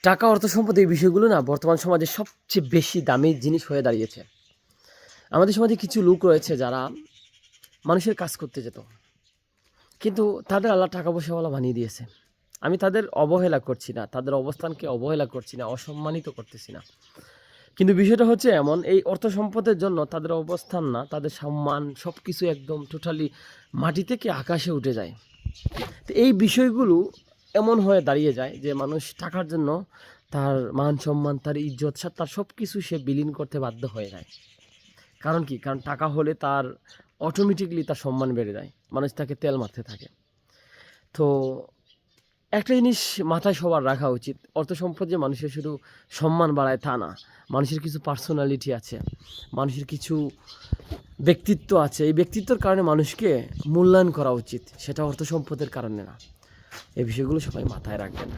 টাকা, অর্থ, সম্পদ এই বিষয়গুলো না বর্তমান সমাজে সবচেয়ে বেশি দামি জিনিস হয়ে দাঁড়িয়েছে। আমাদের সমাজে কিছু লোক রয়েছে যারা মানুষের কাজ করতে যেত, কিন্তু তাদের আল্লাহ টাকা পয়সাওয়ালা বানিয়ে দিয়েছে। আমি তাদের অবহেলা করছি না, তাদের অবস্থানকে অবহেলা করছি না, অসম্মানিত করতেছি না। কিন্তু বিষয়টা হচ্ছে এমন, এই অর্থ সম্পদের জন্য তাদের অবস্থান না, তাদের সম্মান সব কিছু একদম টোটালি মাটি থেকে আকাশে উঠে যায়। তো এই বিষয়গুলো এমন হয়ে দাঁড়িয়ে যায় যে মানুষ টাকার জন্য তার মান সম্মান, তার ইজ্জত, তার সব কিছু সে বিলীন করতে বাধ্য হয়ে যায়। কারণ কি? কারণ টাকা হলে তার অটোমেটিকলি তার সম্মান বেড়ে যায়, মানুষ তাকে তেল মারতে থাকে। তো একটা জিনিস মাথায় সবার রাখা উচিত, অর্থ সম্পদ যে মানুষের শুধু সম্মান বাড়ায় তা না। মানুষের কিছু পার্সোনালিটি আছে, মানুষের কিছু ব্যক্তিত্ব আছে। এই ব্যক্তিত্বের কারণে মানুষকে মূল্যায়ন করা উচিত, সেটা অর্থ সম্পদের কারণে না। এই বিষয়গুলো সবাই মাথায় রাখবেন।